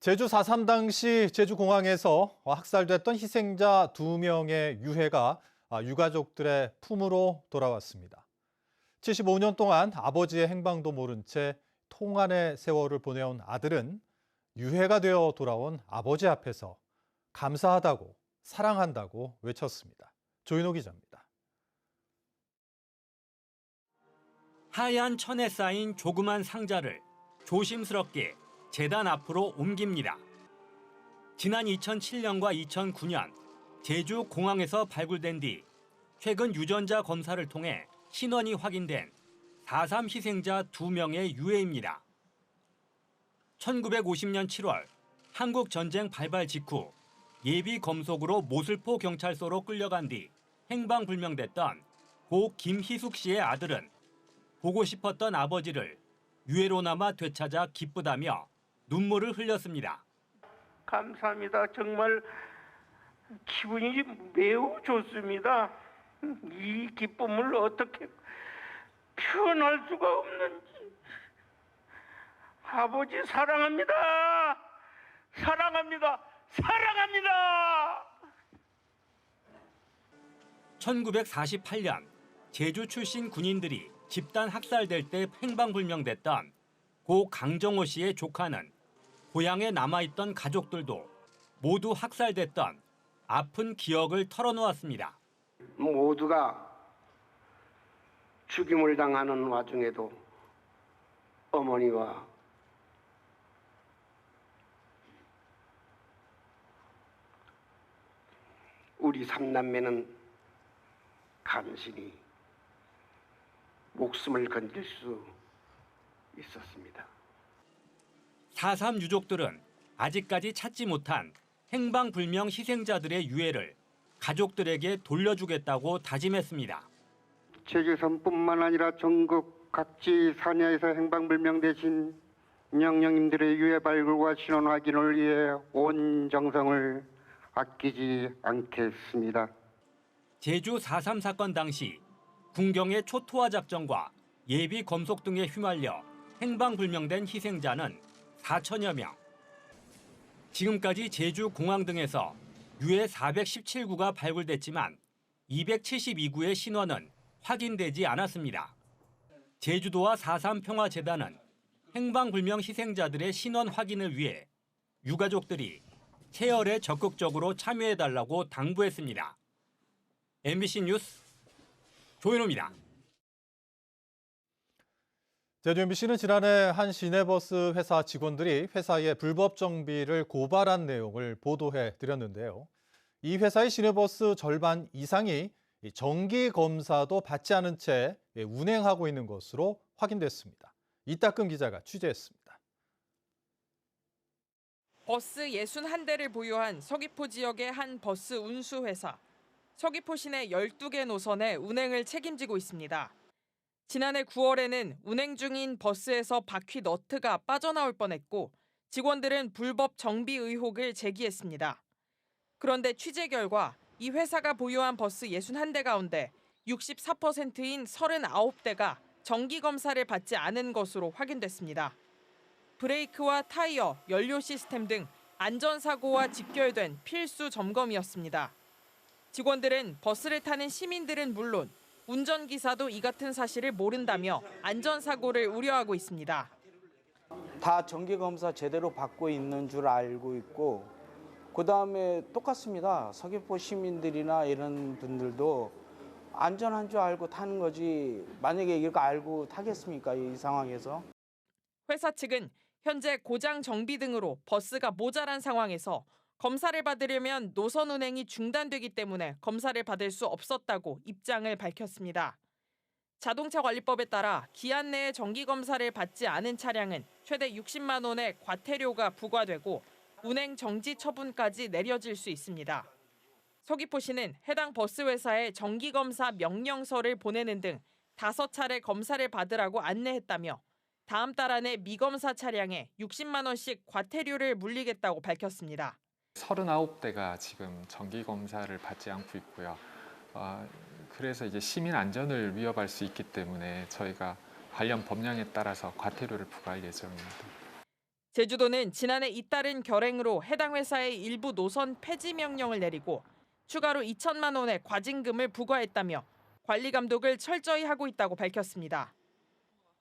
제주 4.3 당시 제주공항에서 학살됐던 희생자 2명의 유해가 유가족들의 품으로 돌아왔습니다. 75년 동안 아버지의 행방도 모른 채 통안의 세월을 보내온 아들은 유해가 되어 돌아온 아버지 앞에서 감사하다고, 사랑한다고 외쳤습니다. 조인호 기자입니다. 하얀 천에 쌓인 조그만 상자를 조심스럽게 재단 앞으로 옮깁니다. 지난 2007년과 2009년 제주 공항에서 발굴된 뒤 최근 유전자 검사를 통해 신원이 확인된 4.3 희생자 2명의 유해입니다. 1950년 7월 한국 전쟁 발발 직후 예비 검속으로 모슬포 경찰서로 끌려간 뒤 행방불명됐던 고 김희숙 씨의 아들은 보고 싶었던 아버지를 유해로나마 되찾아 기쁘다며 눈물을 흘렸습니다. 감사합니다. 정말 기분이 매우 좋습니다. 이 기쁨을 어떻게 표현할 수가 없는지. 아버지 사랑합니다. 사랑합니다. 사랑합니다. 1948년 제주 출신 군인들이 집단 학살될 때 행방불명됐던 고 강정호 씨의 조카는 고향에 남아있던 가족들도 모두 학살됐던 아픈 기억을 털어놓았습니다. 모두가 죽임을 당하는 와중에도 어머니와 우리 삼남매는 간신히 목숨을 건질 수 있었습니다. 4.3 유족들은 아직까지 찾지 못한 행방불명 희생자들의 유해를 가족들에게 돌려주겠다고 다짐했습니다. 제주선뿐만 아니라 전국 각지 산야에서 행방불명되신 영령님들의 유해 발굴과 신원 확인을 위해 온 정성을 아끼지 않겠습니다. 제주 4.3 사건 당시 군경의 초토화 작전과 예비 검속 등에 휘말려 행방불명된 희생자는 4천여 명. 지금까지 제주 공항 등에서 유해 417구가 발굴됐지만 272구의 신원은 확인되지 않았습니다. 제주도와 4.3 평화재단은 행방불명 희생자들의 신원 확인을 위해 유가족들이 체열에 적극적으로 참여해달라고 당부했습니다. MBC 뉴스 조인호입니다. 제주 MBC는 지난해 한 시내버스 회사 직원들이 회사의 불법 정비를 고발한 내용을 보도해 드렸는데요. 이 회사의 시내버스 절반 이상이 정기 검사도 받지 않은 채 운행하고 있는 것으로 확인됐습니다. 이따금 기자가 취재했습니다. 버스 61대를 보유한 서귀포 지역의 한 버스 운수회사. 서귀포 시내 12개 노선의 운행을 책임지고 있습니다. 지난해 9월에는 운행 중인 버스에서 바퀴 너트가 빠져나올 뻔했고 직원들은 불법 정비 의혹을 제기했습니다. 그런데 취재 결과 이 회사가 보유한 버스 61대 가운데 64%인 39대가 정기 검사를 받지 않은 것으로 확인됐습니다. 브레이크와 타이어, 연료 시스템 등 안전사고와 직결된 필수 점검이었습니다. 직원들은 버스를 타는 시민들은 물론 운전기사도 이 같은 사실을 모른다며 안전사고를 우려하고 있습니다. 다 정기검사 제대로 받고 있는 줄 알고 있고 그다음에 똑같습니다. 서귀포 시민들이나 이런 분들도 안전한 줄 알고 타는 거지 만약에 이거 알고 타겠습니까? 이 상황에서. 회사 측은 현재 고장 정비 등으로 버스가 모자란 상황에서 검사를 받으려면 노선 운행이 중단되기 때문에 검사를 받을 수 없었다고 입장을 밝혔습니다. 자동차관리법에 따라 기한 내에 정기검사를 받지 않은 차량은 최대 60만 원의 과태료가 부과되고 운행 정지 처분까지 내려질 수 있습니다. 서귀포시는 해당 버스 회사에 정기검사 명령서를 보내는 등 5차례 검사를 받으라고 안내했다며 다음 달 안에 미검사 차량에 60만 원씩 과태료를 물리겠다고 밝혔습니다. 39대가 지금 정기 검사를 받지 않고 있고요. 그래서 이제 시민 안전을 위협할 수 있기 때문에 저희가 관련 법령에 따라서 과태료를 부과할 예정입니다. 제주도는 지난해 잇따른 결행으로 해당 회사의 일부 노선 폐지 명령을 내리고 추가로 2천만 원의 과징금을 부과했다며 관리 감독을 철저히 하고 있다고 밝혔습니다.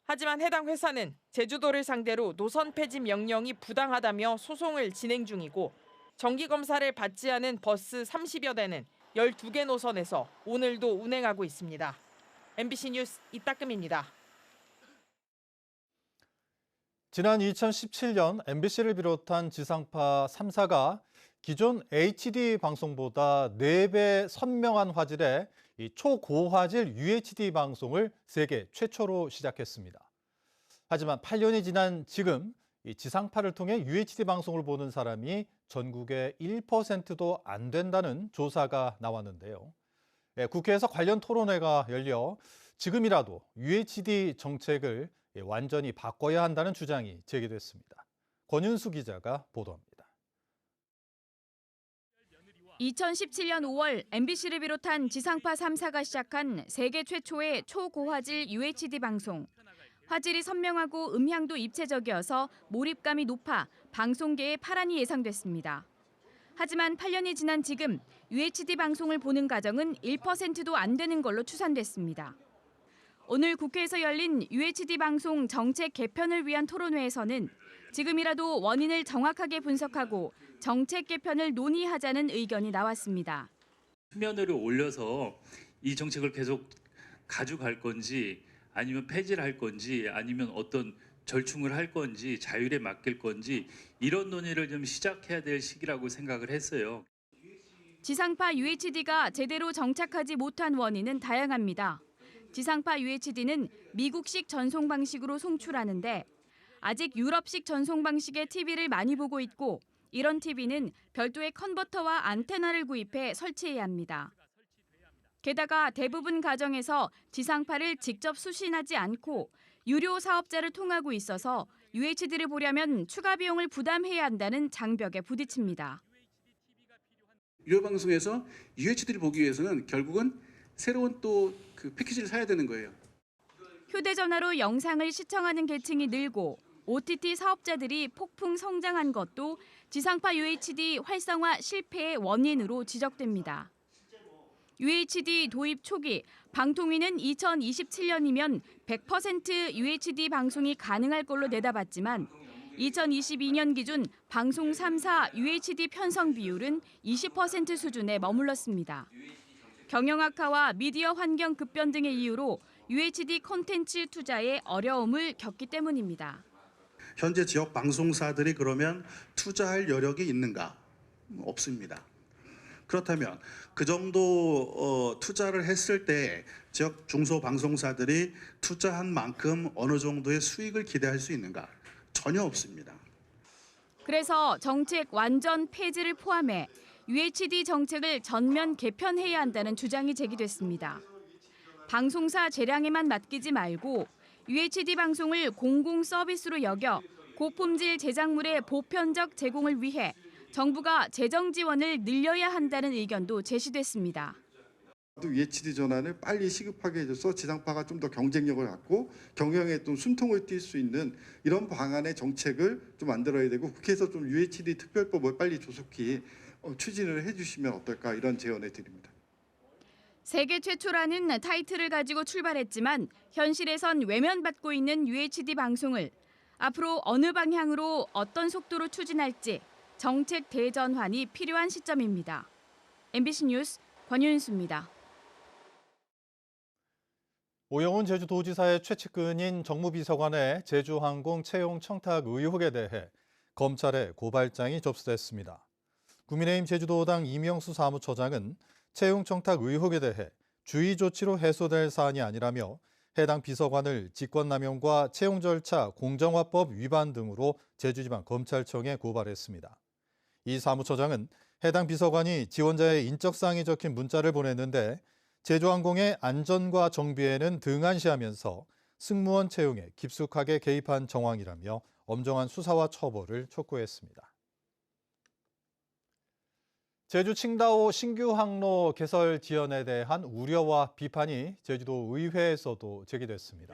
하지만 해당 회사는 제주도를 상대로 노선 폐지 명령이 부당하다며 소송을 진행 중이고 정기검사를 받지 않은 버스 30여 대는 12개 노선에서 오늘도 운행하고 있습니다. MBC 뉴스 이따금입니다. 지난 2017년 MBC를 비롯한 지상파 3사가 기존 HD 방송보다 4배 선명한 화질의 초고화질 UHD 방송을 세계 최초로 시작했습니다. 하지만 8년이 지난 지금 지상파를 통해 UHD 방송을 보는 사람이 전국의 1%도 안 된다는 조사가 나왔는데요. 국회에서 관련 토론회가 열려 지금이라도 UHD 정책을 완전히 바꿔야 한다는 주장이 제기됐습니다. 권윤수 기자가 보도합니다. 2017년 5월 MBC를 비롯한 지상파 3사가 시작한 세계 최초의 초고화질 UHD 방송. 화질이 선명하고 음향도 입체적이어서 몰입감이 높아 방송계의 파란이 예상됐습니다. 하지만 8년이 지난 지금 UHD 방송을 보는 가정은 1%도 안 되는 걸로 추산됐습니다. 오늘 국회에서 열린 UHD 방송 정책 개편을 위한 토론회에서는 지금이라도 원인을 정확하게 분석하고 정책 개편을 논의하자는 의견이 나왔습니다. 수면으로 올려서 이 정책을 계속 가져갈 건지 아니면 폐지를 할 건지 아니면 어떤 절충을 할 건지 자율에 맡길 건지 이런 논의를 좀 시작해야 될 시기라고 생각을 했어요. 지상파 UHD가 제대로 정착하지 못한 원인은 다양합니다. 지상파 UHD는 미국식 전송 방식으로 송출하는데 아직 유럽식 전송 방식의 TV를 많이 보고 있고 이런 TV는 별도의 컨버터와 안테나를 구입해 설치해야 합니다. 게다가 대부분 가정에서 지상파를 직접 수신하지 않고 유료 사업자를 통하고 있어서 UHD를 보려면 추가 비용을 부담해야 한다는 장벽에 부딪힙니다. 유료 방송에서 UHD를 보기 위해서는 결국은 새로운 또 그 패키지를 사야 되는 거예요. 휴대전화로 영상을 시청하는 계층이 늘고 OTT 사업자들이 폭풍 성장한 것도 지상파 UHD 활성화 실패의 원인으로 지적됩니다. UHD 도입 초기 방통위는 2027년이면 100% UHD 방송이 가능할 걸로 내다봤지만 2022년 기준 방송 3사 UHD 편성 비율은 20% 수준에 머물렀습니다. 경영 악화와 미디어 환경 급변 등의 이유로 UHD 콘텐츠 투자에 어려움을 겪기 때문입니다. 현재 지역 방송사들이 그러면 투자할 여력이 있는가? 없습니다. 그렇다면 그 정도 투자를 했을 때 지역 중소방송사들이 투자한 만큼 어느 정도의 수익을 기대할 수 있는가? 전혀 없습니다. 그래서 정책 완전 폐지를 포함해 UHD 정책을 전면 개편해야 한다는 주장이 제기됐습니다. 방송사 재량에만 맡기지 말고 UHD 방송을 공공 서비스로 여겨 고품질 제작물의 보편적 제공을 위해 정부가 재정 지원을 늘려야 한다는 의견도 제시됐습니다. UHD 전환을 빨리 시급하게 해줘서 지상파가 좀 더 경쟁력을 갖고 경영에 좀 숨통을 띌 수 있는 이런 방안의 정책을 좀 만들어야 되고 국회에서 좀 UHD 특별법을 빨리 조속히 추진을 해주시면 어떨까 이런 제언을 드립니다. 세계 최초라는 타이틀을 가지고 출발했지만 현실에선 외면받고 있는 UHD 방송을 앞으로 어느 방향으로 어떤 속도로 추진할지 정책 대전환이 필요한 시점입니다. MBC 뉴스 권윤수입니다. 오영훈 제주도지사의 최측근인 정무비서관의 제주항공 채용 청탁 의혹에 대해 검찰에 고발장이 접수됐습니다. 국민의힘 제주도당 이명수 사무처장은 채용 청탁 의혹에 대해 주의 조치로 해소될 사안이 아니라며 해당 비서관을 직권남용과 채용 절차 공정화법 위반 등으로 제주지방검찰청에 고발했습니다. 이 사무처장은 해당 비서관이 지원자의 인적사항이 적힌 문자를 보냈는데 제주항공의 안전과 정비에는 등한시하면서 승무원 채용에 깊숙하게 개입한 정황이라며 엄정한 수사와 처벌을 촉구했습니다. 제주 칭다오 신규 항로 개설 지연에 대한 우려와 비판이 제주도 의회에서도 제기됐습니다.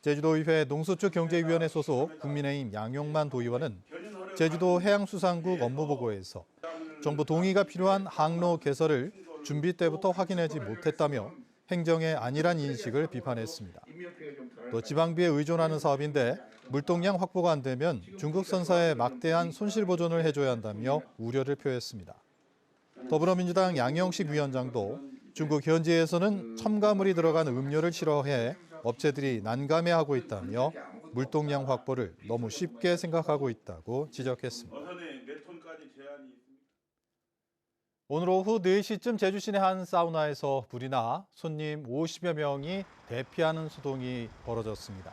제주도의회 농수축경제위원회 소속 국민의힘 양용만 도의원은 제주도 해양수산국 업무보고에서 정부 동의가 필요한 항로 개설을 준비 때부터 확인하지 못했다며 행정의 안일한 인식을 비판했습니다. 또 지방비에 의존하는 사업인데 물동량 확보가 안 되면 중국 선사에 막대한 손실 보존을 해줘야 한다며 우려를 표했습니다. 더불어민주당 양영식 위원장도 중국 현지에서는 첨가물이 들어간 음료를 싫어해 업체들이 난감해하고 있다며 물동량 확보를 너무 쉽게 생각하고 있다고 지적했습니다. 오늘 오후 4시쯤 제주 시내 한 사우나에서 불이 나 손님 50여 명이 대피하는 소동이 벌어졌습니다.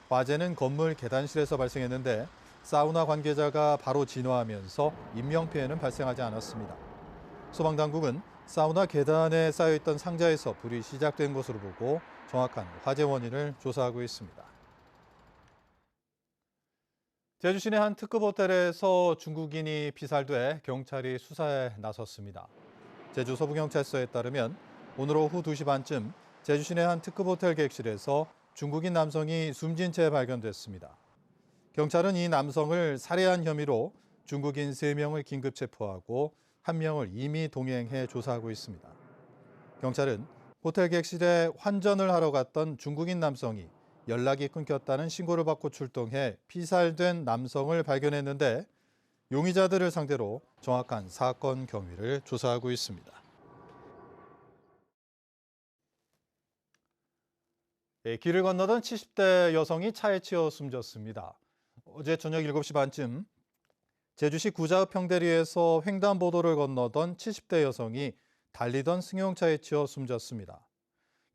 화재는 건물 계단실에서 발생했는데 사우나 관계자가 바로 진화하면서 인명피해는 발생하지 않았습니다. 소방당국은 사우나 계단에 쌓여있던 상자에서 불이 시작된 것으로 보고 정확한 화재 원인을 조사하고 있습니다. 제주 시내 한 특급 호텔에서 중국인이 피살돼 경찰이 수사에 나섰습니다. 제주 서부경찰서에 따르면 오늘 오후 2시 반쯤 제주 시내 한 특급 호텔 객실에서 중국인 남성이 숨진 채 발견됐습니다. 경찰은 이 남성을 살해한 혐의로 중국인 3명을 긴급 체포하고 1명을 이미 동행해 조사하고 있습니다. 경찰은 호텔 객실에 환전을 하러 갔던 중국인 남성이 연락이 끊겼다는 신고를 받고 출동해 피살된 남성을 발견했는데 용의자들을 상대로 정확한 사건 경위를 조사하고 있습니다. 길을 건너던 70대 여성이 차에 치여 숨졌습니다. 어제 저녁 7시 반쯤 제주시 구자읍 평대리에서 횡단보도를 건너던 70대 여성이 달리던 승용차에 치여 숨졌습니다.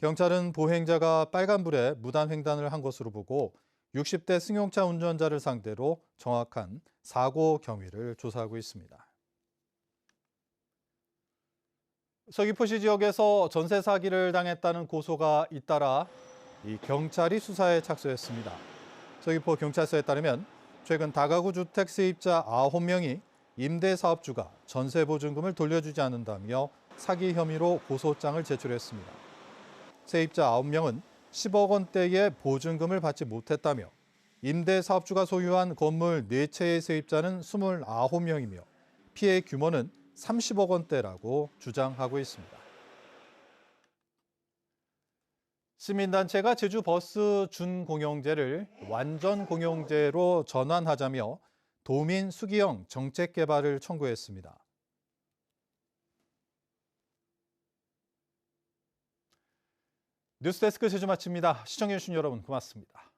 경찰은 보행자가 빨간불에 무단 횡단을 한 것으로 보고 60대 승용차 운전자를 상대로 정확한 사고 경위를 조사하고 있습니다. 서귀포시 지역에서 전세 사기를 당했다는 고소가 잇따라 경찰이 수사에 착수했습니다. 서귀포 경찰서에 따르면 최근 다가구 주택 세입자 9명이 임대사업주가 전세보증금을 돌려주지 않는다며 사기 혐의로 고소장을 제출했습니다. 세입자 9명은 10억 원대의 보증금을 받지 못했다며 임대사업주가 소유한 건물 4채의 세입자는 29명이며 피해 규모는 30억 원대라고 주장하고 있습니다. 시민단체가 제주버스 준공영제를 완전공영제로 전환하자며 도민 수기형 정책 개발을 청구했습니다. 뉴스데스크 제주 마칩니다. 시청해주신 여러분 고맙습니다.